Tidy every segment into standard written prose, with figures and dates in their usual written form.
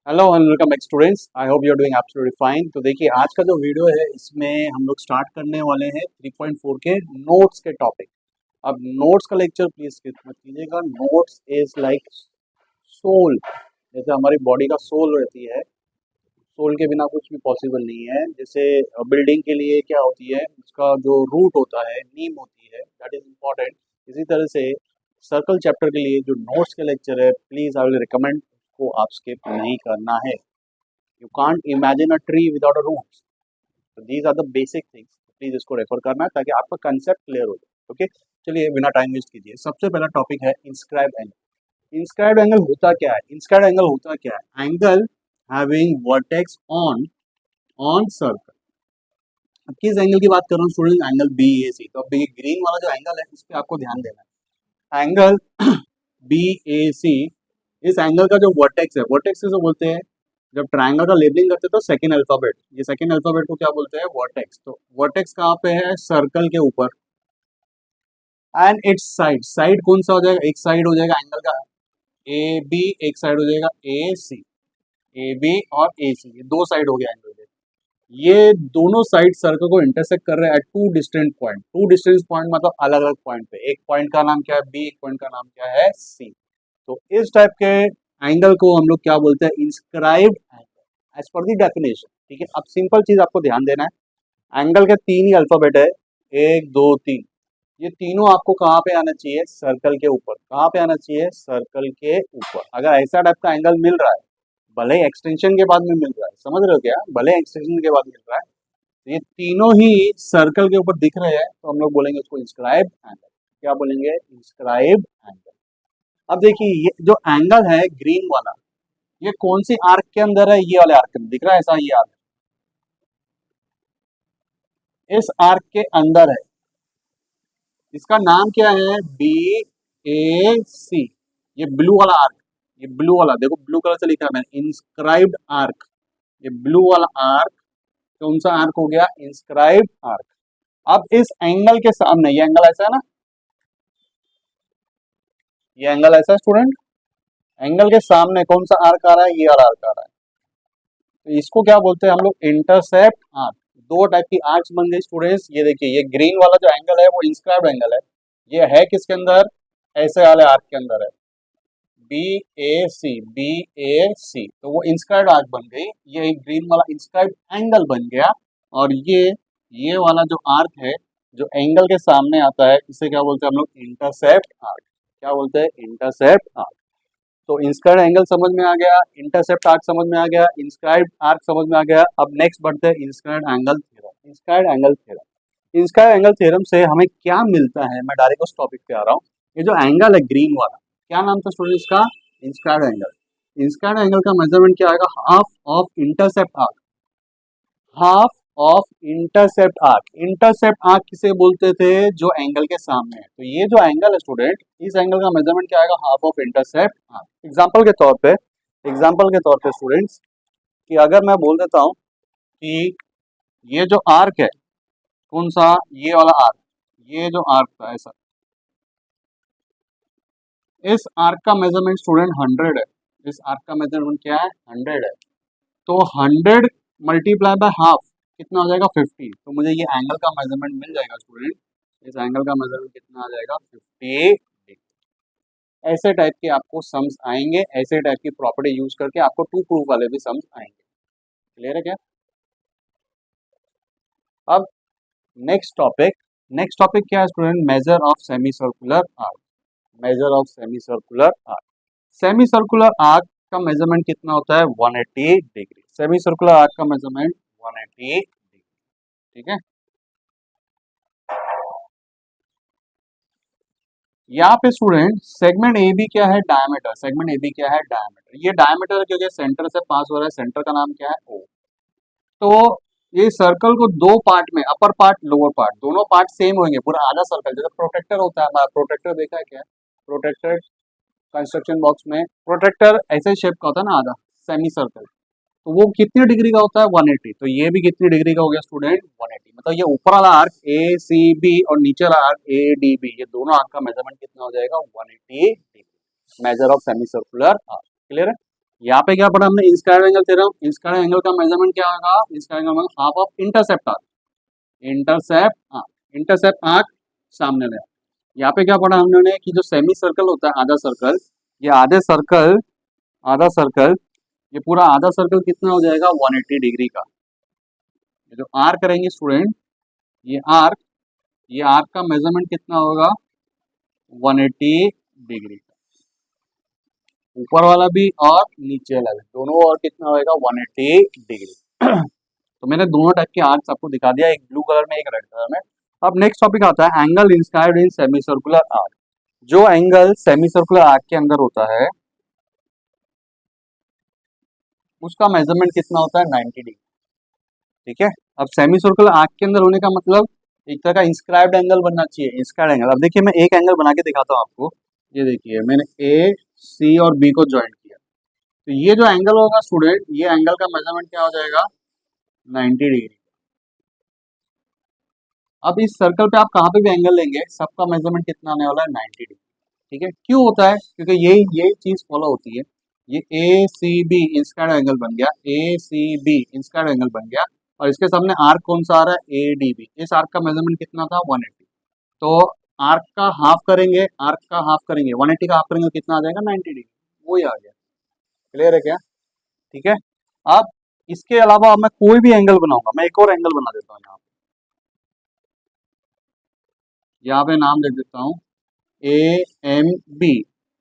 Hello and welcome back students. I hope you are doing absolutely fine. तो देखिए आज का जो वीडियो है इसमें हम लोग स्टार्ट करने वाले हैं 3.4 के नोट्स के टॉपिक। अब नोट्स का लेक्चर प्लीज स्किप मत कीजिएगा। नोट्स इज लाइक सोल, जैसे हमारी बॉडी का सोल रहती है, सोल के बिना कुछ भी पॉसिबल नहीं है। जैसे बिल्डिंग के लिए क्या होती है, उसका जो रूट होता है, नीम होती है, दैट इज इम्पॉर्टेंट। इसी तरह से सर्कल चैप्टर के लिए जो नोट्स के लेक्चर है, प्लीज आई विल रिकमेंड को आप स्किप नहीं करना है। You can't imagine a tree without a roots. तो these are the basic things, please इसको रेफर करना है ताकि आपका कंसेप्ट क्लियर हो जाए। ओके, चलिए बिना टाइम वेस्ट कीजिए, सबसे पहला टॉपिक है इंस्क्राइब एंगल। इंस्क्राइब एंगल होता क्या है? इंस्क्राइब एंगल होता क्या है? Angle having vertex on on circle. अब किस एंगल की बात कर रहा हूँ स्टूडेंट? एंगल बी ए सी। तो अब देखिए ग्रीन वाला जो एंगल है इस पे आपको ध्यान देना है। एंगल बी ए सी, इस एंगल का जो वर्टेक्स है, वर्टेक्स से बोलते हैं, जब ट्रायंगल का लेबलिंग करते हैं तो सेकंड अल्फाबेट, ये सेकंड अल्फाबेट को क्या बोलते हैं? वर्टेक्स। तो वर्टेक्स कहाँ पे है? सर्कल के ऊपर। एंड इट्स साइड, साइड कौन सा हो जाएगा? एक साइड हो जाएगा एंगल का ए बी, एक साइड हो जाएगा ए सी। ए बी और ए सी, ये दो साइड हो गया एंगल के। ये दोनों साइड सर्कल को इंटरसेक्ट कर रहे हैं at two distant point. Two distant point मतलब अलग अलग पॉइंट पे। एक पॉइंट का नाम क्या है? बी। एक पॉइंट का नाम क्या है? सी। तो इस टाइप के एंगल को हम लोग क्या बोलते हैं? इंस्क्राइब्ड एंगल एज पर दी डेफिनेशन। ठीक है, अब सिंपल चीज आपको ध्यान देना है। एंगल के तीन ही अल्फाबेट है, एक दो तीन। ये तीनों आपको कहाँ पे आना चाहिए? सर्कल के ऊपर। कहाँ पे आना चाहिए? सर्कल के ऊपर। अगर ऐसा टाइप का एंगल मिल रहा है, भले ही एक्सटेंशन के बाद में मिल रहा है, समझ रहे हो क्या? भले एक्सटेंशन के बाद मिल रहा है, तो ये तीनों ही सर्कल के ऊपर दिख रहे हैं, तो हम लोग बोलेंगे उसको इंस्क्राइब एंगल। क्या बोलेंगे? Inscribe angle. अब देखिए ये जो एंगल है ग्रीन वाला, ये कौन सी आर्क के अंदर है? ये वाले आर्क के अंदर दिख रहा है, ऐसा ये आर्क इस आर्क के अंदर है। इसका नाम क्या है? बी ए सी। ये ब्लू वाला आर्क, ये ब्लू वाला देखो, ब्लू कलर से लिखा है मैंने, इंस्क्राइब्ड आर्क। ये ब्लू वाला आर्क कौन सा आर्क हो गया? Inscribed arc. अब इस एंगल के सामने, ये एंगल ऐसा है ना, ये एंगल ऐसा है स्टूडेंट, एंगल के सामने कौन सा आर्क आ रहा है? ये वाला आर्क आ रहा है। तो इसको क्या बोलते हैं हम लोग? Intercept arc. दो टाइप की आर्क्स बन गई स्टूडेंट्स। ये देखिए, ये ग्रीन वाला जो एंगल है वो इंस्क्राइब्ड एंगल है। ये है किसके अंदर? ऐसे वाले आर्क के अंदर है, बी ए सी। बी ए सी, तो वो इंस्क्राइब्ड आर्क बन गई। ये एक ग्रीन वाला इंस्क्राइब्ड एंगल बन गया। और ये वाला जो आर्क है, जो एंगल के सामने आता है, इसे क्या बोलते हैं हम लोग? Intercept arc. क्या बोलते हैं? Intercept arc. तो इंस्क्राइब्ड एंगल समझ में आ गया, इंटरसेप्ट आर्क समझ में आ गया, इंस्क्राइब्ड आर्क समझ में आ गया। अब नेक्स्ट बढ़ते हैं inscribed angle theorem. Inscribed angle theorem, inscribed angle theorem से हमें क्या मिलता है? मैं डायरेक्ट उस टॉपिक पे आ रहा हूँ। ये जो एंगल है ग्रीन वाला, क्या नाम था स्टूडेंट इसका? Inscribed angle. इंस्क्राइब्ड एंगल का मेजरमेंट क्या आएगा? Half of intercept arc. Half of intercept arc. Intercept arc किसे बोलते थे? जो एंगल के सामने है। तो ये जो एंगल है स्टूडेंट, इस एंगल का मेजरमेंट क्या आएगा? Half of intercept arc. Example के तौर पे स्टूडेंट्स, कि अगर मैं बोल देता हूँ कि ये जो आर्क है, कौन सा? ये वाला आर्क, ये जो आर्क था ऐसा, इस आर्क का मेजरमेंट स्टूडेंट 100 है। इस आर्क का मेजरमेंट क्या है? 100 है। तो 100 मल्टीप्लाई बाय हाफ कितना हो जाएगा? 50। तो मुझे ये एंगल का मेजरमेंट मिल जाएगा स्टूडेंट। इस एंगल का मेजरमेंट कितना आ जाएगा? 50 डिग्री। ऐसे टाइप के आपको सम्स आएंगे, ऐसे टाइप की प्रॉपर्टी यूज करके आपको टू प्रूफ वाले भी सम्स आएंगे। क्लियर है क्या? अब नेक्स्ट टॉपिक क्या है student? Major of semi circular arc. Major of semi circular arc. Semi circular arc का मेजरमेंट कितना होता है? 180 डिग्री। सेमी सर्कुलर आर्क का मेजरमेंट 180 डिग्री। ठीक है, यहाँ पे स्टूडेंट सेगमेंट ए बी क्या है? डायमीटर। सेगमेंट ए बी क्या है? डायमीटर। ये डायमीटर क्योंकि सेंटर से पास हो रहा है, सेंटर का नाम क्या है? ओ। तो ये सर्कल को दो पार्ट में, अपर पार्ट लोअर पार्ट, दोनों पार्ट सेम होंगे। पूरा आधा सर्कल, जैसे प्रोटेक्टर होता है हमारा, प्रोटेक्टर देखा है क्या? प्रोटेक्टर कंस्ट्रक्शन बॉक्स में प्रोटेक्टर ऐसे शेप का होता है ना, आधा सेमी सर्कल। तो वो कितनी डिग्री का होता है? 180। तो ये भी कितनी डिग्री का हो गया स्टूडेंट? 180। मतलब ये ऊपर वाला आर्क ए सी बी और नीचे वाला आर्क ए डी बी, ये दोनों आर्क का मेजरमेंट कितना हो जाएगा? 180 degree. Major of semi circular arc. Clear है? यहाँ पे क्या पढ़ा हमने, inscribed angle theorem. Inscribed angle का मेजरमेंट क्या होगा, inscribed angle half of intercept arc, intercept हाँ, इंटरसेप्ट आर्क सामने में। यहाँ पे क्या पढ़ा हमने कि जो सेमी सर्कल होता है, आधा सर्कल, ये आधा सर्कल, ये पूरा आधा सर्कल कितना हो जाएगा 180 डिग्री का। ये जो आर्क करेंगे स्टूडेंट, ये आर्क, ये आर्क का मेजरमेंट कितना होगा 180 डिग्री का, ऊपर वाला भी और नीचे वाला भी, दोनों और कितना होगा 180 डिग्री। तो मैंने दोनों टाइप के आर्क्स आपको दिखा दिया, एक ब्लू कलर में एक रेड कलर में। अब नेक्स्ट टॉपिक आता है angle inscribed in semi circular arc. जो एंगल सेमी सर्कुलर आर्क के अंदर होता है उसका मेजरमेंट कितना होता है 90 डिग्री। ठीक है, अब सेमी सर्कुलर आर्क के अंदर होने का मतलब एक तरह का इंस्क्राइब्ड एंगल बनना चाहिए, इंस्क्राइब्ड एंगल। अब देखिए मैं एक एंगल बना के दिखाता हूँ आपको। ये देखिए मैंने ए सी और बी को ज्वाइन किया, तो ये जो एंगल होगा स्टूडेंट, ये एंगल का मेजरमेंट क्या हो जाएगा 90 डिग्री। अब इस सर्कल पे आप कहाँ पे भी एंगल लेंगे, सबका मेजरमेंट कितना आने वाला है 90 डिग्री। ठीक है, क्यों होता है, क्योंकि यही चीज फॉलो होती है। ये ए सी बी इंस्क्वायर्ड एंगल बन गया, ए सी बी इंस्क्वायर्ड एंगल बन गया, और इसके सामने आर्क कौन सा आ रहा है ए डी बी। इस आर्क का मेजरमेंट कितना था 180। तो आर्क का हाफ करेंगे, आर्क का हाफ करेंगे 180 का हाफ करेंगे तो कितना आ जाएगा 90 डिग्री, वही आ गया। क्लियर है क्या? ठीक है, अब इसके अलावा मैं कोई भी एंगल बनाऊंगा, मैं एक और एंगल बना देता हूँ यहाँ पे नाम लिख देता हूँ ए एम बी।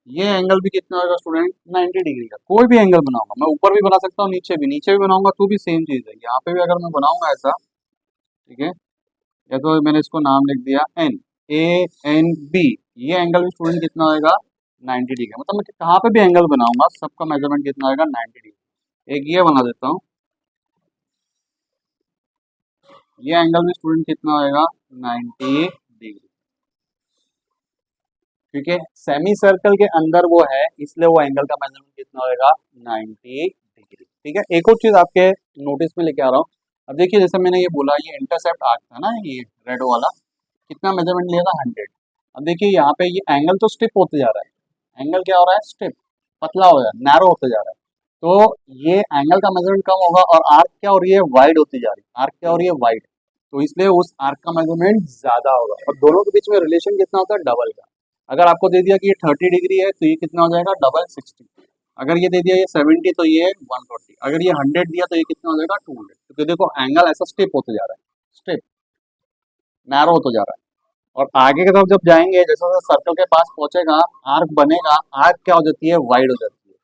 ये एंगल भी कितना होगा स्टूडेंट 90 डिग्री का। कोई भी एंगल बनाऊंगा, मैं ऊपर भी बना सकता हूँ, नीचे भी बनाऊंगा तो भी सेम चीज है। यहाँ पे भी अगर मैं बनाऊंगा ऐसा, ठीक है, या तो मैंने इसको नाम लिख दिया एन, ए एन बी, ये एंगल भी स्टूडेंट कितना होगा 90 डिग्री। मतलब मैं कहाँ पे भी एंगल बनाऊंगा सबका मेजरमेंट कितना होगा 90 डिग्री। एक ये बना देता हूँ, ये एंगल भी स्टूडेंट कितना होगा 90 डिग्री, क्योंकि सेमी सर्कल के अंदर वो है इसलिए वो एंगल का मेजरमेंट कितना होगा 90 डिग्री। ठीक है, एक और चीज आपके नोटिस में लेके आ रहा हूँ। अब देखिए जैसे मैंने ये बोला, ये इंटरसेप्ट आर्क था ना, ये रेड वाला, कितना मेजरमेंट लिया था 100। अब देखिए यहाँ पे ये एंगल तो स्टिप होते जा रहा है, एंगल क्या हो रहा है स्टिप, पतला हो जा रहा है, नैरो होते जा रहा है। तो ये एंगल का मेजरमेंट कम होगा और आर्क क्या हो रही है वाइड होती जा रही है, आर्क क्या हो रही है वाइड, तो इसलिए उस आर्क का मेजरमेंट ज्यादा होगा। और दोनों के बीच में रिलेशन कितना होता है डबल का। अगर आपको दे दिया कि ये 30 डिग्री है तो ये कितना हो जाएगा डबल 60। अगर ये दे दिया ये 70 तो ये 140। अगर ये 100 दिया तो ये कितना हो जाएगा 200। क्योंकि देखो एंगल ऐसा स्टिप होते जा रहा है, स्टिप नैरो होते जा रहा है। और आगे की तरफ जब जाएंगे, जैसे जैसे सर्कल के पास पहुंचेगा, आर्क बनेगा, आर्क क्या हो जाती है वाइड हो जाती है,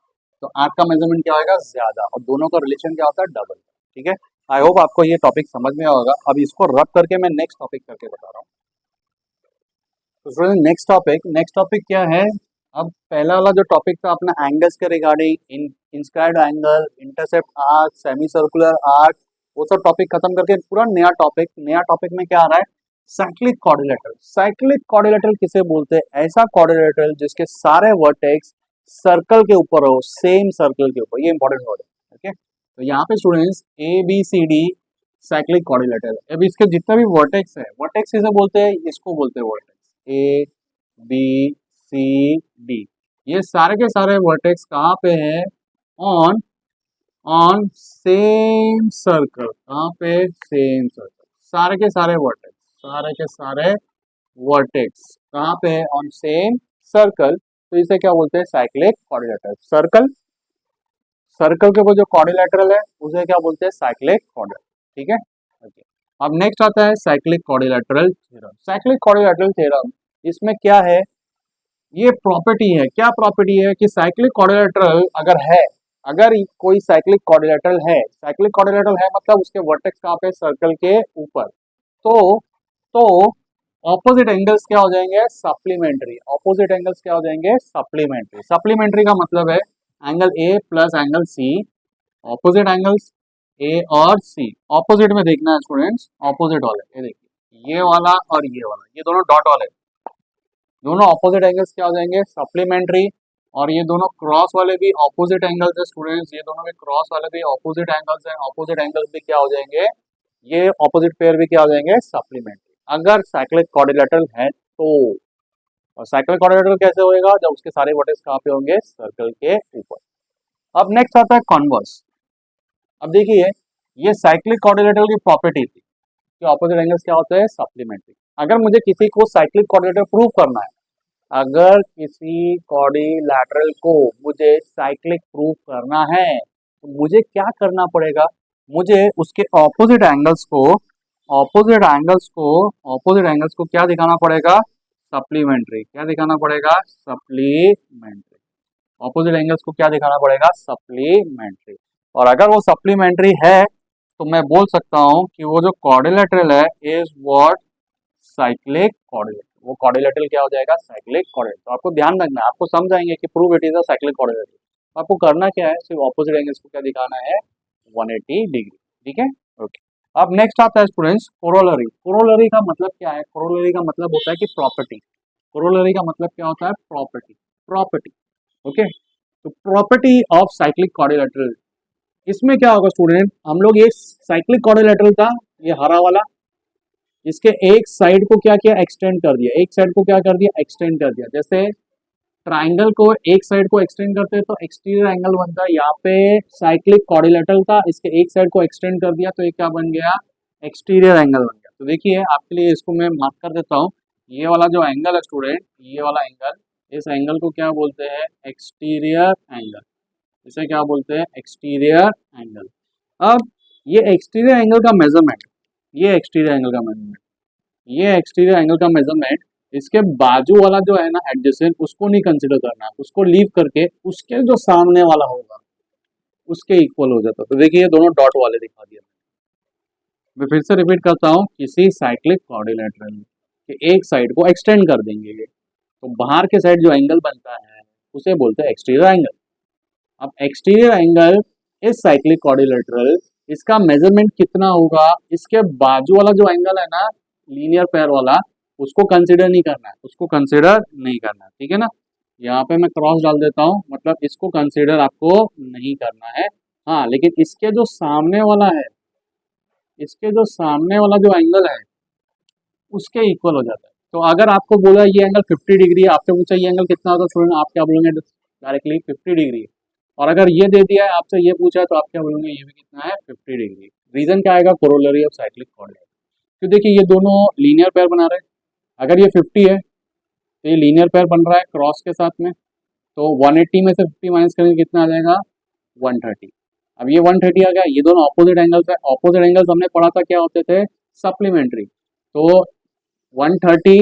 तो आर्क का मेजरमेंट क्या होगा ज्यादा, और दोनों का रिलेशन क्या होता है डबल। ठीक है, आई होप आपको ये टॉपिक समझ में होगा। अब इसको रब करके मैं नेक्स्ट टॉपिक करके बता रहा हूँ। तो नेक्स्ट टॉपिक क्या है? अब पहला वाला जो टॉपिक था अपना एंगल्स के regarding, inscribed angle, intercept arc, semi circular arc, वो सब टॉपिक खत्म करके पूरा नया टॉपिक में क्या आ रहा है साइक्लिक क्वाड्रिलेटरल। साइक्लिक क्वाड्रिलेटरल किसे बोलते हैं? ऐसा क्वाड्रिलेटरल जिसके सारे वर्टेक्स सर्कल के ऊपर हो, सेम सर्कल के ऊपर, ये इंपॉर्टेंट वर्ड है। ओके, तो यहाँ पे students A B C D cyclic quadrilateral. अब इसके जितने भी वर्टेक्स है, वर्टेक्स किसे बोलते हैं? इसको बोलते हैं vertex. A B C D, ये सारे के सारे वर्टेक्स कहाँ पे है? On on same circle. कहाँ पे? Same circle. सारे के सारे वर्टेक्स कहाँ पे है? On same circle. तो इसे क्या बोलते हैं? Cyclic quadrilateral. सर्कल, सर्कल के ऊपर जो क्वाड्रिलेटरल है उसे क्या बोलते हैं? Cyclic quadrilateral. ठीक है, ओके। अब नेक्स्ट आता है cyclic quadrilateral theorem. Cyclic quadrilateral theorem, इसमें क्या है? ये प्रॉपर्टी है, क्या प्रॉपर्टी है कि साइक्लिक क्वाड्रिलेटरल अगर है, अगर कोई साइक्लिक क्वाड्रिलेटरल है, साइक्लिक क्वाड्रिलेटरल है मतलब उसके वर्टेक्स कहाँ पे? सर्कल के ऊपर। तो तो ऑपोजिट एंगल्स क्या हो जाएंगे? सप्लीमेंट्री। ऑपोजिट एंगल्स क्या हो जाएंगे? सप्लीमेंट्री। सप्लीमेंट्री का मतलब है angle A plus angle C, opposite angles A और सी। ऑपोजिट में देखना है स्टूडेंट्स, ऑपोजिट वाले, ये देखिए ये वाला और ये वाला, ये दोनों डॉट वाले, दोनों ऑपोजिट एंगल्स क्या हो जाएंगे? सप्लीमेंट्री। और ये दोनों क्रॉस वाले भी ऑपोजिट एंगल्स है स्टूडेंट्स, ये दोनों भी क्रॉस वाले भी ऑपोजिट एंगल्स है। ऑपोजिट एंगल्स भी क्या हो जाएंगे? ये ऑपोजिट पेयर भी क्या हो जाएंगे? सप्लीमेंट्री, अगर साइक्लिक क्वाड्रिलेटरल है तो। और साइक्लिक क्वाड्रिलेटरल कैसे होएगा? जब उसके सारे वर्टेक्स कहाँ पे होंगे? सर्कल के ऊपर। अब नेक्स्ट आता है कॉन्वर्स। अब देखिए ये साइक्लिक क्वाड्रिलेटरल की प्रॉपर्टी थी कि ऑपोजिट एंगल्स क्या होते हैं, सप्लीमेंट्री। अगर मुझे किसी को साइक्लिक क्वाड्रिलेटरल प्रूव करना है, अगर किसी क्वाड्रिलैटरल को मुझे साइक्लिक प्रूव करना है तो मुझे क्या करना पड़ेगा, मुझे उसके ऑपोजिट एंगल्स को क्या दिखाना पड़ेगा, सप्लीमेंट्री। क्या दिखाना पड़ेगा, सप्लीमेंट्री। ऑपोजिट एंगल्स को क्या दिखाना पड़ेगा, सप्लीमेंट्री। और अगर वो सप्लीमेंट्री है तो मैं बोल सकता हूं कि वो जो क्वाड्रिलेटरल है इज व्हाट, साइक्लिक क्वाड्रिलेटरल। वो क्वाड्रिलेटरल क्या हो जाएगा, साइक्लिक क्वाड्रिलेटरल। तो आपको ध्यान रखना है, आपको समझ आएंगे कि prove it is a cyclic quadrilateral. आपको करना क्या है, सिर्फ ऑपोजिट एंगल्स को क्या दिखाना है, 180 डिग्री। ठीक है, ओके। अब नेक्स्ट आता है स्टूडेंट्स कोरोलरी। कोरोलरी का मतलब क्या है, कोरोलरी का मतलब होता है कि प्रॉपर्टी। कोरोलरी का मतलब क्या होता है, प्रॉपर्टी। Property, okay. तो प्रॉपर्टी ऑफ साइक्लिक क्वाड्रिलेटरल, इसमें क्या होगा स्टूडेंट, हम लोग ये साइक्लिक क्वाड्रिलेटरल था, ये हरा वाला, इसके एक साइड को क्या किया, एक्सटेंड कर दिया। एक साइड को क्या कर दिया, एक्सटेंड कर दिया। जैसे ट्राइंगल को एक साइड को एक्सटेंड करते हैं तो एक्सटीरियर एंगल बनता है, यहाँ पे साइक्लिक क्वाड्रिलेटरल था, इसके एक साइड को एक्सटेंड कर दिया तो ये क्या बन गया, एक्सटीरियर एंगल बन गया। तो देखिए आपके लिए इसको मैं मार्क कर देता हूँ, ये वाला जो एंगल है स्टूडेंट, ये वाला एंगल, इस एंगल को क्या बोलते हैं, एक्सटीरियर एंगल। इसे क्या बोलते हैं, एक्सटीरियर एंगल। अब ये एक्सटीरियर एंगल का मेजरमेंट, ये एक्सटीरियर एंगल का मेजरमेंट, ये एक्सटीरियर एंगल का मेजरमेंट, इसके बाजू वाला जो है ना एडजेसेंट, उसको नहीं कंसिडर करना है, उसको लीव करके उसके जो सामने वाला होगा उसके इक्वल हो जाता है। तो देखिए ये दोनों डॉट वाले दिखा दिया। मैं फिर से रिपीट करता हूँ, किसी साइक्लिक क्वाड्रिलेटरल के एक साइड को एक्सटेंड कर देंगे तो बाहर के साइड जो एंगल बनता है उसे बोलते हैं एक्सटीरियर एंगल। अब एक्सटीरियर एंगल इस साइक्लिक क्वाड्रिलेटरल, इसका मेजरमेंट कितना होगा, इसके बाजू वाला जो एंगल है ना, लीनियर पेयर वाला, उसको कंसिडर नहीं करना है, उसको कंसिडर नहीं करना है। ठीक है ना, यहाँ पे मैं क्रॉस डाल देता हूँ, मतलब इसको कंसिडर आपको नहीं करना है। हाँ, लेकिन इसके जो सामने वाला है, इसके जो सामने वाला जो एंगल है उसके इक्वल हो जाता है। तो अगर आपको बोला ये एंगल 50 डिग्री है, आपसे पूछा ये एंगल कितना होता है स्टूडेंट, आप क्या बोलेंगे, डायरेक्टली 50 डिग्री है। और अगर ये दे दिया है, आपसे ये पूछा है, तो आप क्या बोलेंगे, ये भी कितना है, 50 डिग्री। रीजन क्या आएगा, कोरोलरी ऑफ साइक्लिक क्वाड्रिलेटरल। तो देखिए ये दोनों लीनियर पेयर बना रहे हैं, अगर ये 50 है तो ये लीनियर पेयर बन रहा है क्रॉस के साथ में, तो 180 में से 50 माइनस करेंगे कितना आ जाएगा, 130। अब ये 130 आ गया, ये दोनों ऑपोजिट एंगल्स है। ऑपोजिट एंगल्स हमने पढ़ा था क्या होते थे, सप्लीमेंट्री। तो 130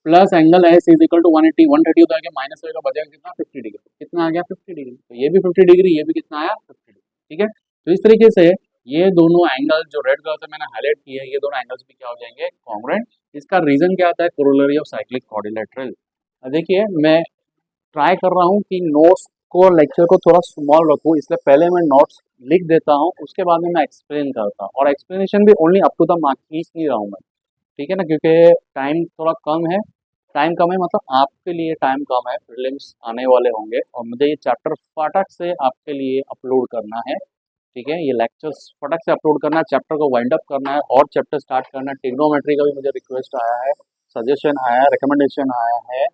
plus angle S is equal to 180, 130 होता है माइनस होगा, बचेगा कितना, 50 डिग्री। कितना आ गया, 50 डिग्री। तो ये भी 50 डिग्री, ये भी कितना आया, 50 डिग्री। ठीक है, तो इस तरीके से ये दोनों एंगल जो रेड कलर से मैंने हाईलाइट किए हैं, ये दोनों एंगल्स भी क्या हो जाएंगे, कॉन्ग्रुएंट। इसका रीजन क्या आता है, कोरोलरी ऑफ साइक्लिक क्वाड्रिलेटरल। देखिए मैं ट्राई कर रहा हूँ कि नोट्स को, लेक्चर को थोड़ा स्मॉल रखूँ, इसलिए पहले मैं नोट्स लिख देता हूँ, उसके बाद में मैं एक्सप्लेन करता हूँ। और एक्सप्लेनेशन भी only up to the mark खींच नहीं रहा हूँ मैं, ठीक है ना, क्योंकि टाइम थोड़ा कम है। टाइम कम है मतलब आपके लिए टाइम कम है, प्रीलिम्स आने वाले होंगे और मुझे ये चैप्टर फटाक से आपके लिए अपलोड करना है। ठीक है, ये लेक्चर्स फटाक से अपलोड करना है, चैप्टर को वाइंड अप करना है और चैप्टर स्टार्ट करना है। ट्रिग्नोमेट्री का भी मुझे रिक्वेस्ट आया है, सजेशन आया है, रिकमेंडेशन आया है,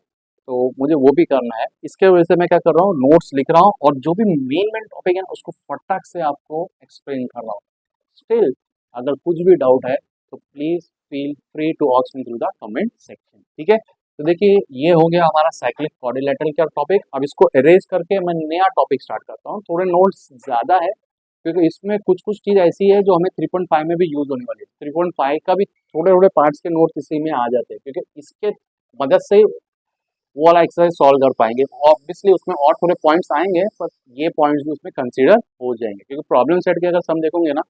तो मुझे वो भी करना है। इसके वजह से मैं क्या कर रहा हूँ, नोट्स लिख रहा हूँ और जो भी मेन टॉपिक है ना उसको फटाक से आपको एक्सप्लेन कर रहा हूँ। स्टिल अगर कुछ भी डाउट है तो please feel free to ask me through the comment section. ठीक है, तो देखिए ये हो गया हमारा साइक्लिक क्वाड्रिलेटरल का टॉपिक। अब इसको इरेज करके मैं नया टॉपिक स्टार्ट करता हूँ। थोड़े नोट्स ज्यादा है क्योंकि इसमें कुछ कुछ चीज ऐसी है जो हमें 3.5 में भी यूज होने वाली है। 3.5 का भी थोड़े थोड़े पार्ट्स के नोट्स इसी में आ जाते हैं, क्योंकि इसके मदद से वो वाला एक्सरसाइज सॉल्व कर पाएंगे। ऑब्वियसली उसमें और थोड़े पॉइंट्स आएंगे, पर ये पॉइंट्स भी उसमें कंसीडर हो जाएंगे, क्योंकि प्रॉब्लम सेट के अगर सम देखोगे ना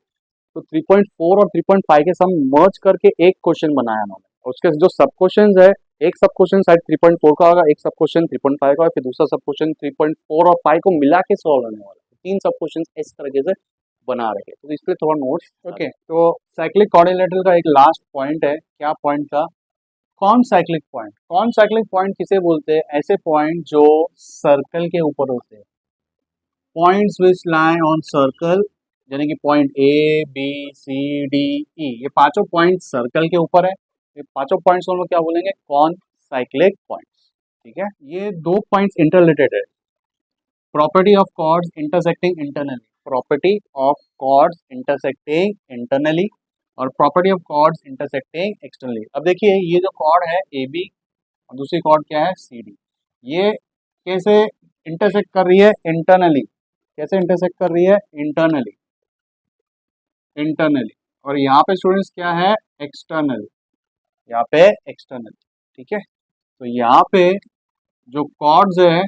तो 3.4 और 3.5 के सम मर्ज करके एक क्वेश्चन बनाया उन्होंने। उसके जो सब क्वेश्चन है, एक सब क्वेश्चन शायद 3.4 का होगा, एक सब क्वेश्चन 3.5 का, फिर दूसरा सब क्वेश्चन 3.4 और 5 को मिला के सॉल्व होने वाला है। 3 सब क्वेश्चन इस तरीके से बना रहे हैं, तो इसलिए थोड़ा नोट्स। ओके, तो साइक्लिक कोऑर्डिनेटर का एक लास्ट पॉइंट है, क्या पॉइंट था, कौन साइक्लिक पॉइंट। कौन साइक्लिक पॉइंट किसे बोलते हैं, ऐसे पॉइंट जो सर्कल के ऊपर होते हैं, points which lie on circle, यानी कि point A B C D E, ये पांचों पॉइंट सर्कल के ऊपर है। ये पांचों पॉइंट्स को हम लोग क्या बोलेंगे, कौन साइक्लिक पॉइंट्स। ठीक है, ये दो पॉइंट्स इंटर रिलेटेड है, property of chords intersecting internally, property of chords intersecting internally और property of chords intersecting externally. अब देखिए ये जो कॉर्ड है ए बी और दूसरी कॉर्ड क्या है सी डी, ये कैसे इंटरसेक्ट कर रही है इंटरनली, कैसे इंटरसेक्ट कर रही है इंटरनली, इंटरनली। और यहाँ पे स्टूडेंट्स क्या है एक्सटर्नल, यहाँ पे एक्सटर्नल, ठीक है। तो यहाँ पे जो कॉर्ड्स है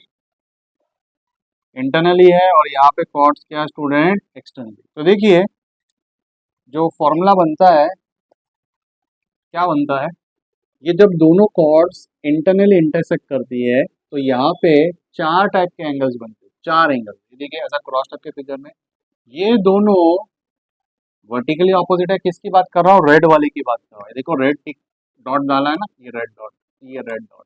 इंटरनली है और यहाँ पे कॉर्ड्स क्या है स्टूडेंट एक्सटर्नली। तो देखिए जो फॉर्मूला बनता है क्या बनता है, ये जब दोनों कॉर्ड्स इंटरनली इंटरसेक्ट करती है तो यहाँ पे चार टाइप के एंगल्स बनते हैं, चार एंगल। देखिए ऐसा क्रॉस टाइप के फिगर में ये दोनों वर्टिकली ऑपोजिट है। किसकी बात कर रहा हूँ, रेड वाले की बात कर रहा हूँ। देखो रेड टिक डॉट डाला है ना, ये रेड डॉट, ये रेड डॉट,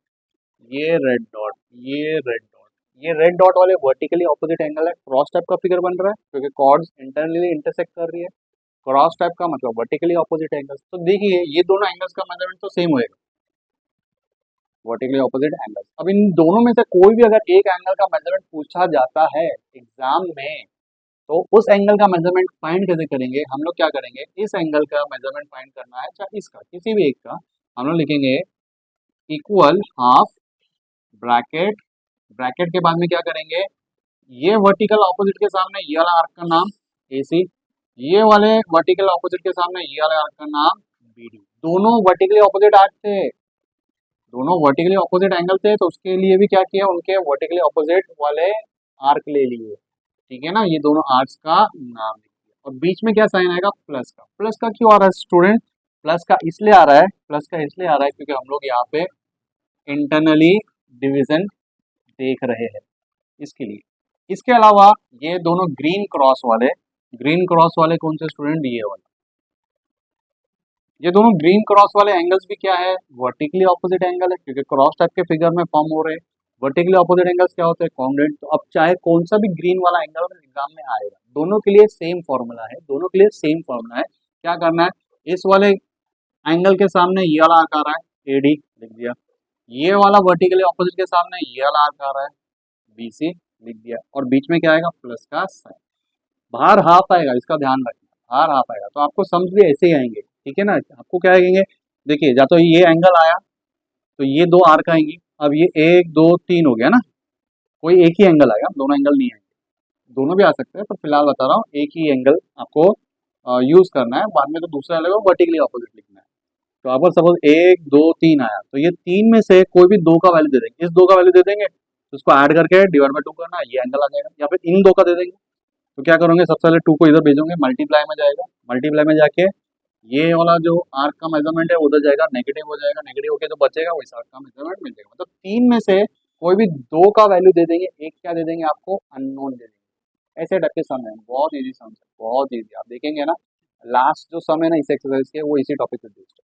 ये रेड डॉट, ये रेड डॉट, ये रेड डॉट वाले वर्टिकली ऑपोजिट एंगल है। क्रॉस टाइप का फिगर बन रहा है क्योंकि कॉर्ड्स इंटरनली इंटरसेक्ट कर रही है। क्रॉस टाइप का मतलब वर्टिकली ऑपोजिट एंगल्स। तो देखिए ये दोनों एंगल्स का मेजरमेंट तो सेम होएगा, वर्टिकली ऑपोजिट एंगल्स। अब इन दोनों में से कोई भी अगर एक एंगल का मेजरमेंट पूछा जाता है एग्जाम में तो उस एंगल का मेजरमेंट फाइंड कैसे करेंगे, हम लोग क्या करेंगे, इस एंगल का मेजरमेंट फाइंड करना है चाहे इसका, किसी भी एक का, हम लोग लिखेंगे इक्वल हाफ ब्रैकेट, ब्रैकेट के बाद में क्या करेंगे, ये वर्टिकल ऑपोजिट के सामने ये वाला आर्क का नाम AC, ये वाले वर्टिकल ऑपोजिट के सामने ये वाले आर्क का नाम BD। दोनों वर्टिकली ऑपोजिट आर्क थे, दोनों वर्टिकली ऑपोजिट एंगल थे, तो उसके लिए भी क्या किया, उनके वर्टिकली ऑपोजिट वाले आर्क ले लिए, ठीक है ना। ये दोनों आर्क्स का नाम लिख दिया और बीच में क्या साइन आएगा प्लस का। प्लस का क्यों आ रहा है स्टूडेंट, प्लस का इसलिए आ रहा है, प्लस का इसलिए आ रहा है क्योंकि हम लोग यहाँ पे इंटरनली डिवीजन देख रहे हैं इसके लिए। इसके अलावा ये दोनों ग्रीन क्रॉस वाले, ग्रीन क्रॉस वाले कौन से स्टूडेंट, ये वाले, ये दोनों ग्रीन क्रॉस वाले एंगल्स भी क्या है वर्टिकली ऑपोजिट एंगल है क्योंकि क्रॉस टाइप के फिगर में फॉर्म हो रहे हैं। वर्टिकली ऑपोजिट एंगल्स क्या होते हैं कॉन्ग्रुएंट। तो अब चाहे कौन सा भी ग्रीन वाला एंगल एग्जाम में आएगा, दोनों के लिए सेम फॉर्मूला है, दोनों के लिए सेम फॉर्मूला है। क्या करना है, इस वाले एंगल के सामने ये वाला आर्क आ रहा है AD लिख दिया, ये वाला वर्टिकली ऑपोजिट के सामने ये वाला आर्क आ रहा है BC लिख दिया और बीच में क्या आएगा प्लस का साइन। बाहर हाफ आएगा, इसका ध्यान रखना, बाहर हाफ आएगा तो आपको समझ भी ऐसे ही आएंगे, ठीक है ना। आपको क्या आएंगे, देखिए या तो ये एंगल आया तो ये दो आर्क आएंगी। अब ये 1 2 3 हो गया ना, कोई एक ही एंगल आएगा, दोनों एंगल नहीं आएंगे, दोनों भी आ सकते हैं पर फिलहाल बता रहा हूँ एक ही एंगल आपको यूज करना है, बाद में तो दूसरा एंगल वर्टिकली ऑपोजिट लिखना है। तो अगर सपोज 1 2 3 आया तो ये तीन में से कोई भी दो का वैल्यू दे देंगे, इस दो का वैल्यू दे देंगे तो उसको ऐड करके डिवाइड बाय 2 करना, ये एंगल आ जाएगा। या फिर इन दो का दे देंगे तो क्या करोगे, सबसे पहले 2 को इधर भेजोगे, मल्टीप्लाई में जाएगा, मल्टीप्लाई में जाके ये वाला जो आर्क का मेजरमेंट है उधर जाएगा, नेगेटिव हो जाएगा, नेगेटिव होके जो बचेगा वही आर्क का मेजरमेंट मिल जाएगा। मतलब तीन में से कोई भी दो का वैल्यू दे देंगे, एक क्या दे देंगे आपको अननोन दे देंगे। ऐसे टाइप के सम है, बहुत इजी सम है, बहुत इजी। आप देखेंगे ना लास्ट जो सम है ना इस एक्सरसाइज के वो इसी टॉपिक पे बेस्ड है।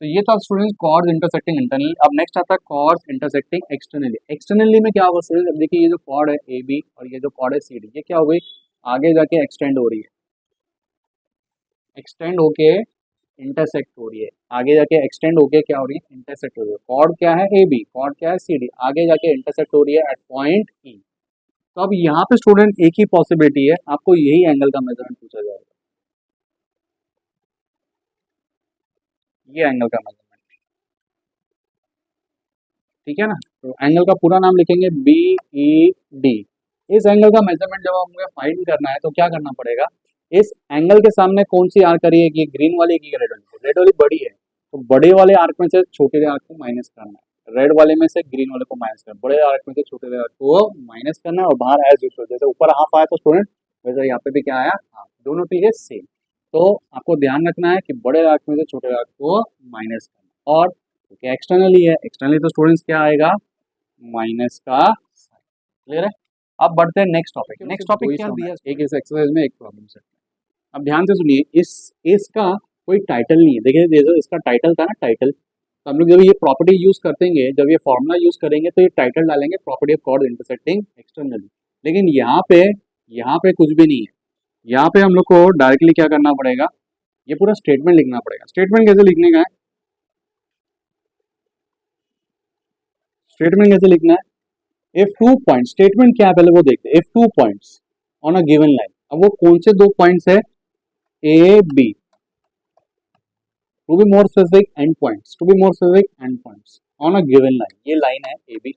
तो ये था स्टूडेंट्स कॉर्ड्स इंटरसेक्टिंग इंटरनली। अब नेक्स्ट आता है कॉर्ड्स इंटरसेक्टिंग एक्सटर्नली। एक्सटर्नली में क्या होगा स्टूडेंट, अब देखिए ये जो कॉर्ड है AB और ये जो कॉर्ड है CD, ये क्या हो गई आगे जाके एक्सटेंड हो रही है, एक्सटेंड होके इंटरसेक्ट हो रही है, आगे जाके एक्सटेंड होके क्या हो रही है इंटरसेक्ट हो रही है। कॉर्ड क्या है AB, कॉर्ड क्या है CD, आगे जाके इंटरसेक्ट हो रही है एट पॉइंट E। तो अब यहाँ पे स्टूडेंट एक ही पॉसिबिलिटी है, आपको यही एंगल का मेजरमेंट पूछा जाएगा, ये एंगल का मेजरमेंट, ठीक है ना। तो एंगल का पूरा नाम लिखेंगे BED। इस एंगल का मेजरमेंट जब हमें फाइंड करना है तो क्या करना पड़ेगा, इस एंगल के सामने कौन सी आर्क करी है, कि ग्रीन वाली की रेड वाली, रेड वाली बड़ी है तो बड़े वाले आर्क में से छोटे आर्क को माइनस करना है, रेड वाले में से ग्रीन वाले को माइनस करना, बड़े आर्क में से छोटे आर्क को माइनस करना है। और बाहर एज यूजुअल जैसे ऊपर हाफ आया तो स्टूडेंट वैसे यहाँ पे भी क्या आया हाफ, दोनों के लिए सेम। तो आपको ध्यान रखना है कि बड़े आर्क में से छोटे आर्क को माइनस करना। और क्योंकि एक्सटर्नली है, एक्सटर्नली तो स्टूडेंट्स क्या आएगा माइनस का, क्लियर है। अब बढ़ते हैं नेक्स्ट टॉपिक। नेक्स्ट टॉपिक क्या दिया एक इस एक्सरसाइज में एक प्रॉब्लम सेट। अब ध्यान से सुनिए, इस इसका कोई टाइटल नहीं है। देखिए जैसे इसका टाइटल था ना टाइटल, तो हम लोग जब ये प्रॉपर्टी यूज करेंगे, जब ये फॉर्मूला यूज करेंगे तो ये टाइटल डालेंगे property of chord intersecting externally. लेकिन यहाँ पे कुछ भी नहीं है, यहाँ पे हम लोग को डायरेक्टली क्या करना पड़ेगा, ये पूरा स्टेटमेंट लिखना पड़ेगा। स्टेटमेंट कैसे लिखने का है, स्टेटमेंट कैसे लिखना है, इफ टू पॉइंट, स्टेटमेंट क्या है पहले वो देखते हैं। If two points on a given line, अब वो कौन से दो पॉइंट्स है, A B, to be more specific end points, to be more specific end points on a given line, ये लाइन है A B,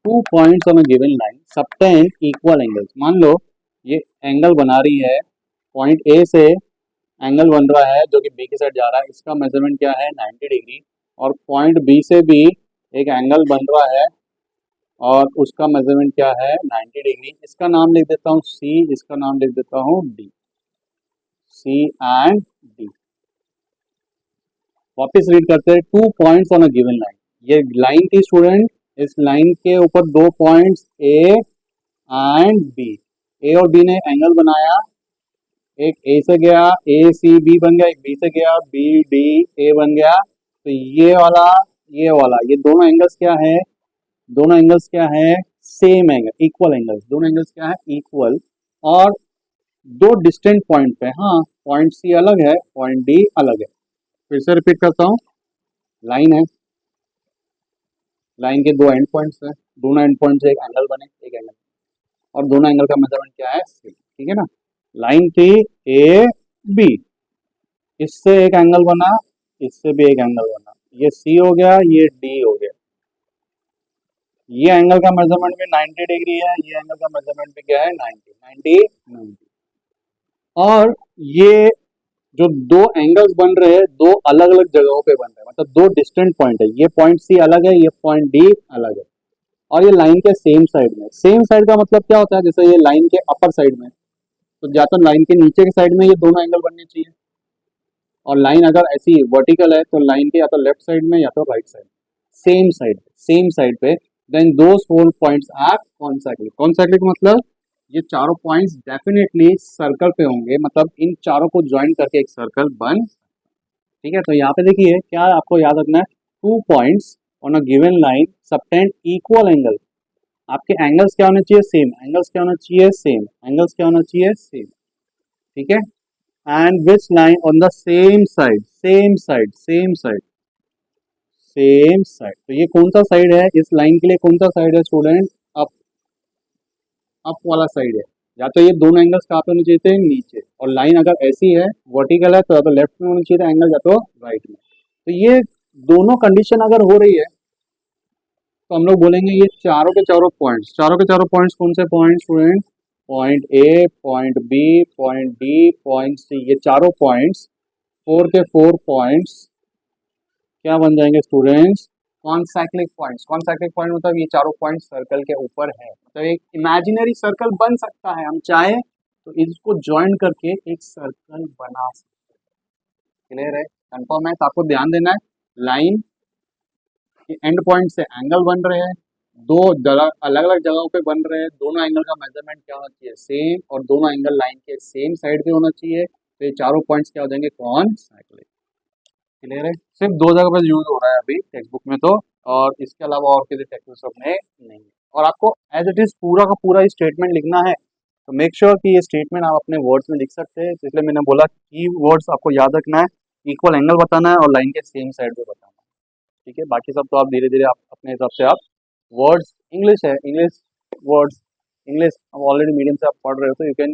two points on a given line subtend equal angles. मान लो ये angle बना रही है, point A से angle बन रहा है जो कि बी की साइड जा रहा है, इसका मेजरमेंट क्या है 90 डिग्री, और पॉइंट बी से भी एक एंगल बन रहा है और उसका मेजरमेंट क्या है 90 डिग्री। इसका नाम लिख देता हूँ सी, इसका नाम लिख देता हूँ डी, सी एंड डी। वापस रीड करते हैं, to points on a given line, ये लाइन थी स्टूडेंट, इस लाइन के ऊपर दो पॉइंट्स ए एंड बी, ए और बी ने एंगल बनाया, एक ए से गया ए सी बी बन गया, एक बी से गया बी डी ए बन गया। तो ये वाला ये दोनों एंगल्स क्या है, दोनों एंगल्स क्या है, सेम एंगल, इक्वल एंगल्स, दोनों एंगल्स क्या है इक्वल, और दो डिस्टेंट पॉइंट पे, हाँ पॉइंट सी अलग है, पॉइंट डी अलग है। फिर से रिपीट करता हूँ, लाइन है, लाइन के दो एंड पॉइंट्स हैं, दोनों एंड पॉइंट से एक एंगल बने, एक एंगल, और दोनों एंगल का मेजरमेंट क्या है सेम, ठीक है ना। लाइन थी ए बी, इससे एक एंगल बना, इससे भी एक एंगल बना, ये सी हो गया, ये डी हो गया, ये एंगल का मेजरमेंट भी 90 डिग्री है, ये एंगल का मेजरमेंट भी क्या है 90। और ये जो दो एंगल्स बन रहे हैं दो अलग अलग जगहों पे बन रहे हैं, मतलब दो डिस्टेंट पॉइंट है, ये पॉइंट सी अलग है, ये पॉइंट डी अलग है, और ये लाइन के सेम साइड में। सेम साइड का मतलब क्या होता है, जैसे ये लाइन के अपर साइड में, तो या तो लाइन के नीचे के साइड में ये दोनों एंगल बनने चाहिए, और लाइन अगर ऐसी वर्टिकल है तो लाइन के या तो लेफ्ट साइड में या तो राइट साइड, सेम साइड पे, then those four points are consecutive. Consecutive मतलब ये चारों पॉइंट्स डेफिनेटली सर्कल पे होंगे, मतलब इन चारों को ज्वाइन करके एक सर्कल बन, ठीक है। तो यहाँ पे देखिए क्या आपको याद रखना है, to points on a given line subtend equal angle, आपके एंगल्स क्या होने चाहिए सेम, एंगल्स क्या होना चाहिए सेम, एंगल्स क्या होना चाहिए सेम, ठीक है। And which line on the same side, same side, तो ये कौन सा साइड है, इस लाइन के लिए कौन सा साइड है स्टूडेंट, अप, अप वाला साइड है। या तो ये दोनों एंगल्स कहाँ पे होने चाहिए थे नीचे, और लाइन अगर ऐसी है वर्टिकल है तो या तो लेफ्ट में होना चाहिए था एंगल या तो राइट में। तो ये दोनों कंडीशन अगर हो रही है तो हम लोग बोलेंगे ये चारों के चारों पॉइंट्स कौन से point student, point A, point B, point D, point C, ये चारों पॉइंट्स, फोर के फोर पॉइंट्स क्या बन जाएंगे students, consecutive points. Consecutive point मतलब ये चारों पॉइंट सर्कल के ऊपर है, मतलब एक इमेजिनरी सर्कल बन सकता है, हम चाहे तो इसको ज्वाइन करके एक सर्कल बना सकते हैं। क्लियर है, कंफर्म है, तो आपको ध्यान देना है, लाइन के एंड पॉइंट से एंगल बन रहे हैं, दो अलग अलग जगहों पे बन रहे हैं, दोनों एंगल का मेजरमेंट क्या होना चाहिए सेम, और दोनों एंगल लाइन के सेम साइड पे होना चाहिए, तो ये चारों पॉइंट्स क्या हो जाएंगे कॉन्सेक्टिव। क्लियर है, सिर्फ दो जगह पर यूज हो रहा है अभी टेक्स्ट बुक में तो, और इसके अलावा और किसी टेक्स्ट बुक में नहीं है। और आपको एज इट इज पूरा का पूरा स्टेटमेंट लिखना है, तो मेक श्योर कि ये स्टेटमेंट आप अपने वर्ड्स में लिख सकते हैं, तो इसलिए मैंने बोला की वर्ड्स आपको याद रखना है, इक्वल एंगल बताना है और लाइन के सेम साइड पे बताना है, ठीक है। बाकी सब तो आप धीरे धीरे आप अपने हिसाब से आप वर्ड्स, इंग्लिश है, इंग्लिश वर्ड्स, इंग्लिश अब ऑलरेडी मीडियम से आप पढ़ रहे हो, तो you can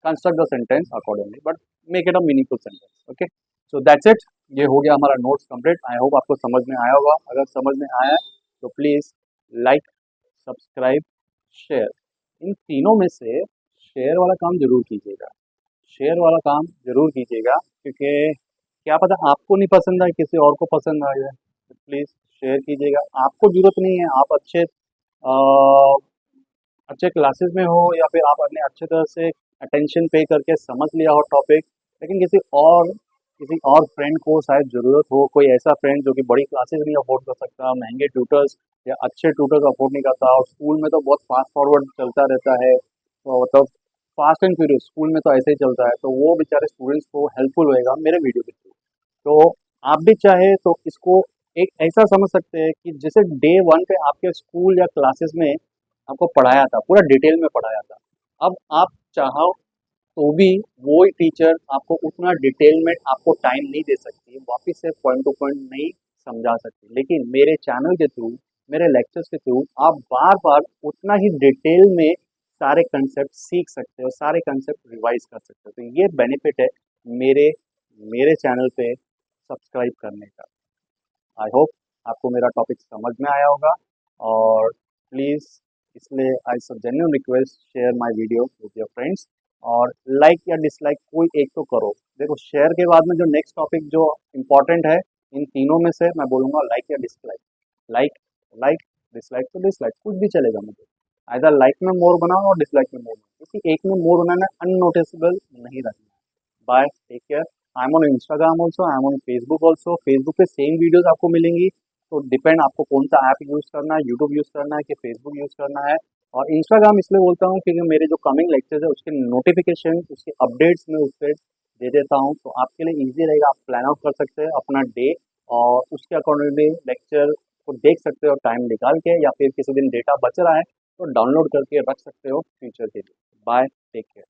construct the sentence accordingly, but make it a meaningful sentence, okay. So that's it, ये हो गया हमारा नोट्स कंप्लीट। आई होप आपको समझ में आया होगा, अगर समझ में आया है तो प्लीज़ लाइक, सब्सक्राइब, शेयर, इन तीनों में से शेयर वाला काम जरूर कीजिएगा, शेयर वाला काम जरूर कीजिएगा, क्योंकि क्या पता आपको नहीं पसंद आए किसी और को पसंद आ जाए, तो प्लीज़ शेयर कीजिएगा। आपको ज़रूरत नहीं है, आप अच्छे क्लासेस में हो या फिर आप अपने अच्छे तरह से अटेंशन पे करके समझ लिया हो टॉपिक, लेकिन किसी और फ्रेंड को शायद ज़रूरत हो, कोई ऐसा फ्रेंड जो कि बड़ी क्लासेस नहीं अफोर्ड कर सकता, महंगे ट्यूटर्स या अच्छे ट्यूटर्स अफोर्ड नहीं करता, और स्कूल में तो बहुत फास्ट फॉरवर्ड चलता रहता है, तो मतलब फास्ट एंड फ्यूरियस स्कूल में तो ऐसे ही चलता है, तो वो बेचारे स्टूडेंट्स को हेल्पफुल होएगा मेरे वीडियो के थ्रू। तो आप भी चाहे तो इसको एक ऐसा समझ सकते हैं कि जैसे डे वन पे आपके स्कूल या क्लासेस में आपको पढ़ाया था, पूरा डिटेल में पढ़ाया था, अब आप चाहो तो भी वो टीचर आपको उतना डिटेल में आपको टाइम नहीं दे सकती, वापस से पॉइंट टू पॉइंट नहीं समझा सकती, लेकिन मेरे चैनल के थ्रू मेरे लेक्चर्स के थ्रू आप बार बार उतना ही डिटेल में सारे कंसेप्ट सीख सकते हो, सारे कंसेप्ट रिवाइज कर सकते हो। तो ये बेनिफिट है मेरे मेरे चैनल पे सब्सक्राइब करने का। आई होप आपको मेरा टॉपिक समझ में आया होगा, और प्लीज़ इसलिए I so genuine request share my video with your friends, और लाइक या डिसलाइक कोई एक तो करो। देखो, शेयर के बाद में जो नेक्स्ट टॉपिक जो इम्पोर्टेंट है, इन तीनों में से मैं बोलूँगा लाइक या डिसलाइक। लाइक लाइक, डिसलाइक तो डिसलाइक, कुछ भी चलेगा मुझे। आइदर लाइक में मोर बनाओ और डिसलाइक में मोर बनाओ, किसी एक में मोर बनाना, अननोटिसेबल नहीं रखना। Bye, take care. I am on Instagram also, I am on Facebook also. Facebook पे सेम वीडियोस आपको मिलेंगी, तो डिपेंड आपको कौन सा ऐप यूज़ करना है, यूट्यूब यूज़ करना है कि फेसबुक यूज़ करना है। और इंस्टाग्राम इसलिए बोलता हूँ क्योंकि मेरे जो कमिंग लेक्चर्स है उसके नोटिफिकेशन, उसके अपडेट्स मैं उस पर दे देता हूँ, तो आपके लिए ईजी रहेगा। आप प्लान आउट कर सकते हैं अपना डे, और उसके अकॉर्डिंगली लेक्चर को देख सकते हो टाइम निकाल के, या फिर किसी दिन डेटा बच रहा है तो डाउनलोड करके रख सकते हो फ्यूचर के लिए। Bye, take care.